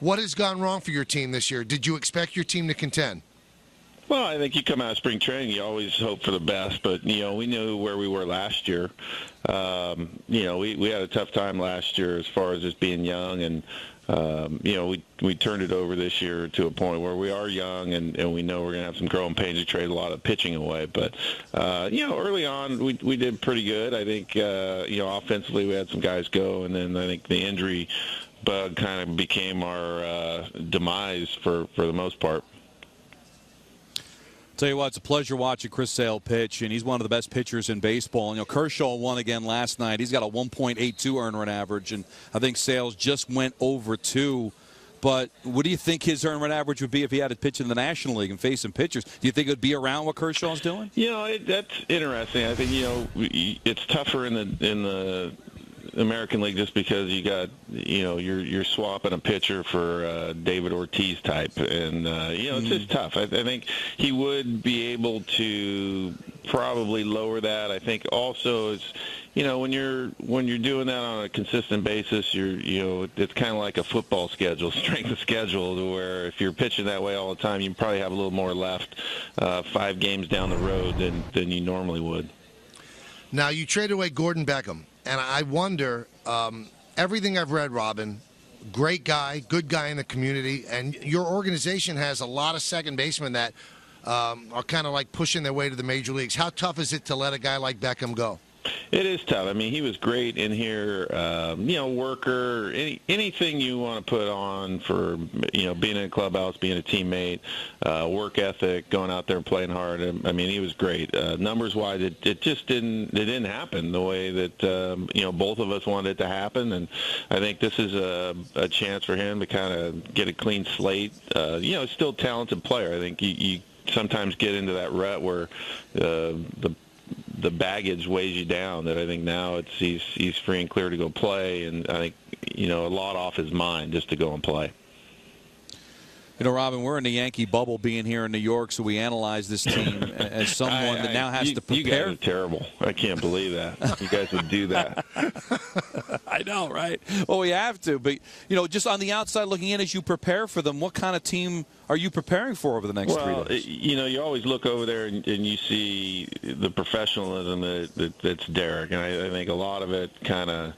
What has gone wrong for your team this year? Did you expect your team to contend? Well, I think you come out of spring training, you always hope for the best, but, we knew where we were last year. We had a tough time last year as far as just being young, and, we turned it over this year to a point where we are young, and we know we're going to have some growing pains to trade a lot of pitching away. But, early on, we did pretty good. I think, offensively we had some guys go, and then I think the injury bug kind of became our demise for the most part. Tell you what, it's a pleasure watching Chris Sale pitch, and he's one of the best pitchers in baseball. Kershaw won again last night. He's got a 1.82 earned run average, and I think Sales just went over 2. But what do you think his earned run average would be if he had to pitch in the National League and face some pitchers? Do you think it would be around what Kershaw's doing? That's interesting. I think it's tougher in the American League just because you got you're swapping a pitcher for David Ortiz type, and it's just tough. I think he would be able to probably lower that. I think also it's when you're doing that on a consistent basis, it's kind of like a football schedule, strength of schedule, to where if you're pitching that way all the time, you probably have a little more left 5 games down the road than you normally would. Now, you traded away Gordon Beckham, and I wonder, everything I've read, Robin, great guy, good guy in the community, and your organization has a lot of second basemen that are kind of like pushing their way to the major leagues. How tough is it to let a guy like Beckham go? It is tough. I mean, he was great in here, worker, anything you want to put on for, being in a clubhouse, being a teammate, work ethic, going out there and playing hard. I mean, he was great. Numbers-wise, it just didn't happen the way that, both of us wanted it to happen. And I think this is a chance for him to kind of get a clean slate. Still a talented player. I think you sometimes get into that rut where the baggage weighs you down, that I think now he's free and clear to go play, and I think a lot off his mind just to go and play. Robin, we're in the Yankee bubble being here in New York, so we analyze this team as someone that now has to prepare. You guys are terrible. I can't believe that. You guys would do that. I know, right? Well, we have to. But, just on the outside looking in, as you prepare for them, what kind of team are you preparing for over the next 3 days? You always look over there and you see the professionalism that's Derek. And I think a lot of it kind of,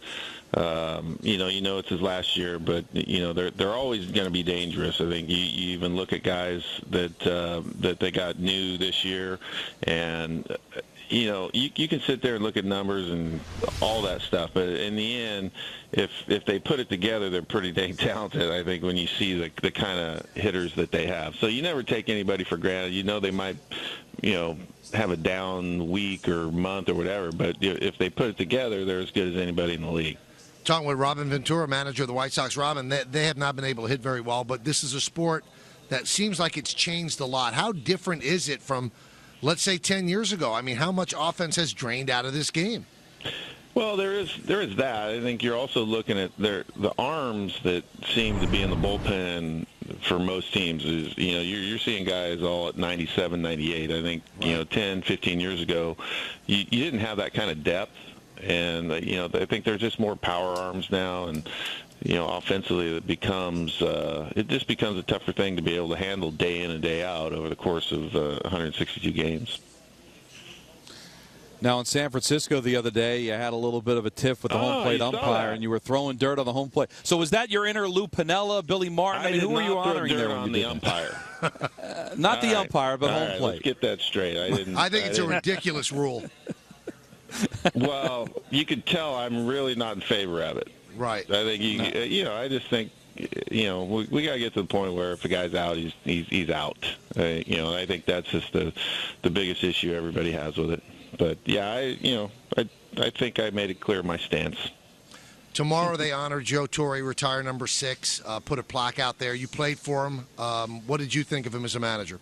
it's his last year, but they're always going to be dangerous. I think you even look at guys that they got new this year, and you can sit there and look at numbers and all that stuff, but in the end, if they put it together, they're pretty dang talented. I think when you see the kind of hitters that they have, so you never take anybody for granted. They might have a down week or month or whatever, but if they put it together, they're as good as anybody in the league. Talking with Robin Ventura, manager of the White Sox. Robin, they have not been able to hit very well, but this is a sport that seems like it's changed a lot. How different is it from, let's say, 10 years ago? I mean, how much offense has drained out of this game? Well, there is that. I think you're also looking at the arms that seem to be in the bullpen for most teams. Is you're seeing guys all at 97, 98. I think right. 10, 15 years ago, you didn't have that kind of depth. And, I think there's just more power arms now. And, offensively it just becomes a tougher thing to be able to handle day in and day out over the course of 162 games. Now, in San Francisco the other day, you had a little bit of a tiff with the home plate umpire, and you were throwing dirt on the home plate. So was that your inner Lou Piniella, Billy Martin? I mean, who were you honoring there on the umpire? Not the umpire, but home plate. Let's get that straight. I think it's a ridiculous rule. Well, you could tell I'm really not in favor of it. Right. I think I just think we got to get to the point where if a guy's out, he's out. I think that's just the biggest issue everybody has with it. But yeah, I think I made it clear my stance. Tomorrow they honor Joe Torre, retire number 6. Put a plaque out there. You played for him. What did you think of him as a manager?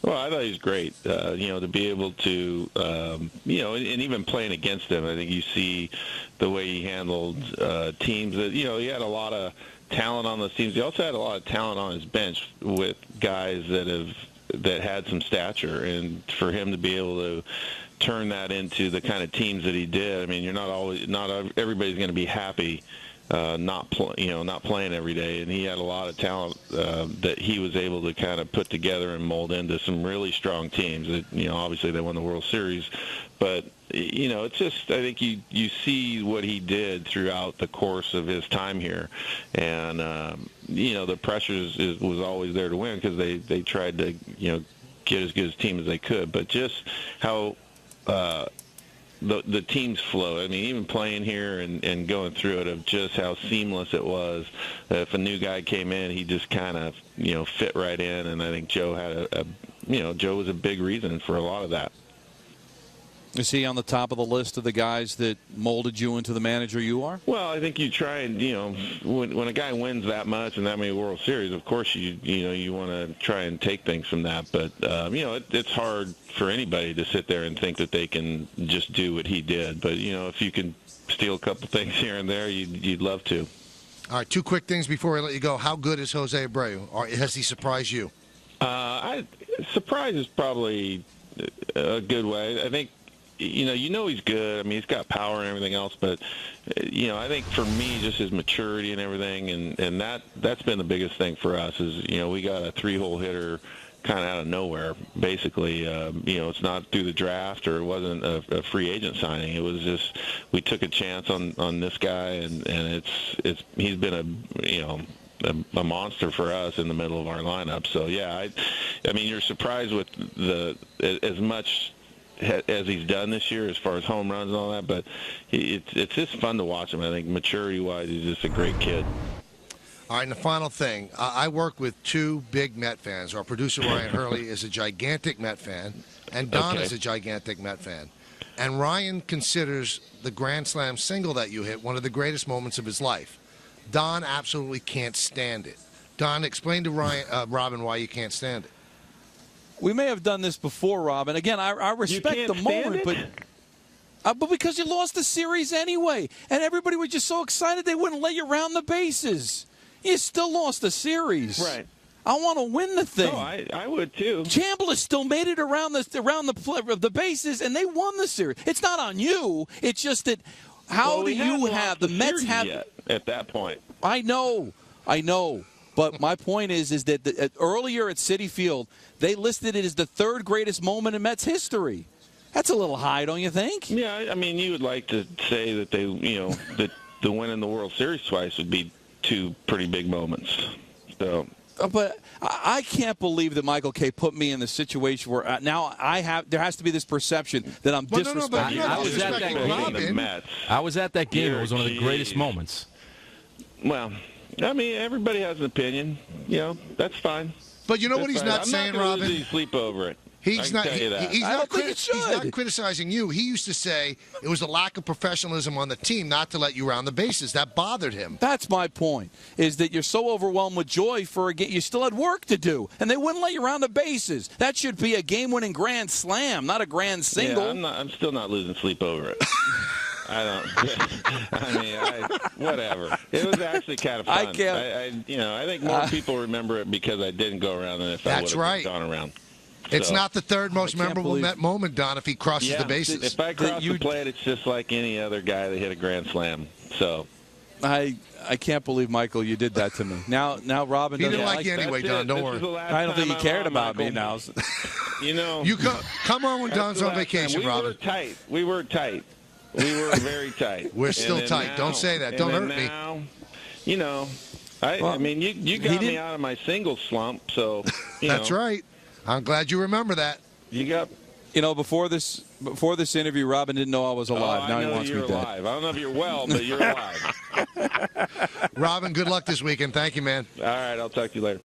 Well, I thought he was great. To be able to, and even playing against him, I think you see the way he handled teams. That he had a lot of talent on those teams. He also had a lot of talent on his bench with guys that had some stature, and for him to be able to turn that into the kind of teams that he did. I mean, not everybody's going to be happy not playing every day, and he had a lot of talent that he was able to kind of put together and mold into some really strong teams. Obviously they won the World Series, but it's just, I think you see what he did throughout the course of his time here, and the pressure was always there to win because they tried to get as good a team as they could, but just how the teams flow. I mean, even playing here and going through it, of just how seamless it was. If a new guy came in, he just kind of fit right in, and I think Joe had Joe was a big reason for a lot of that. Is he on the top of the list of the guys that molded you into the manager you are? Well, I think you try and when a guy wins that much and that many World Series, of course you want to try and take things from that. But it's hard for anybody to sit there and think that they can just do what he did. But if you can steal a couple things here and there, you'd love to. All right, two quick things before I let you go. How good is Jose Abreu? Or has he surprised you? Surprise is probably a good way. I think. He's good. I mean, he's got power and everything else, but I think for me, just his maturity and everything, and that's been the biggest thing for us is we got a 3-hole hitter kind of out of nowhere. Basically, it's not through the draft or it wasn't a free agent signing. It was just we took a chance on this guy, and he's been a monster for us in the middle of our lineup. So yeah, I mean, you're surprised with as much as he's done this year as far as home runs and all that, but it's just fun to watch him. I think maturity-wise, he's just a great kid. All right, and the final thing. I work with two big Met fans. Our producer, Ryan Hurley, is a gigantic Met fan, and Don is a gigantic Met fan. And Ryan considers the Grand Slam single that you hit one of the greatest moments of his life. Don absolutely can't stand it. Don, explain to Robin why you can't stand it. We may have done this before, Robin. Again, I respect the moment, but because you lost the series anyway, and everybody was just so excited they wouldn't let you round the bases. You still lost the series. Right. I want to win the thing. No, I would too. Chambliss still made it around the bases, and they won the series. It's not on you. It's just that the Mets have at that point. I know. But my point is that earlier at Citi Field, they listed it as the third greatest moment in Mets history. That's a little high, don't you think? Yeah, I mean, you would like to say that that the win in the World Series twice would be two pretty big moments. So. But I can't believe that Michael Kay put me in the situation where now there has to be this perception that I'm disrespecting. I was at that game. It was one of the greatest moments. Well, I mean, everybody has an opinion. That's fine. But you know what he's not saying, Robin? I'm not going to sleep over it. He's not not criticizing you. He used to say it was a lack of professionalism on the team not to let you round the bases. That bothered him. That's my point, is that you're so overwhelmed with joy you still had work to do, and they wouldn't let you round the bases. That should be a game-winning grand slam, not a grand single. Yeah, I'm still not losing sleep over it. Whatever. It was actually kind of fun. I think more people remember it because I didn't go around than if I would have gone around. It's not the third most memorable Met moment, Don, if he crosses the bases. If I cross the plate, it's just like any other guy that hit a grand slam. So I can't believe, Michael, you did that to me. Now Robin doesn't didn't like you anyway, Don. Don't worry. I don't think he cared about me now. You come on when Don's on vacation, Robin. We were tight. We were very tight. We're still tight. Don't say that. Don't hurt me. I mean, you got me out of my single slump, so that's right. I'm glad you remember that. Before this interview, Robin didn't know I was alive. Now he wants me dead. Alive. I don't know if you're well, but you're alive. Robin, good luck this weekend. Thank you, man. All right, I'll talk to you later.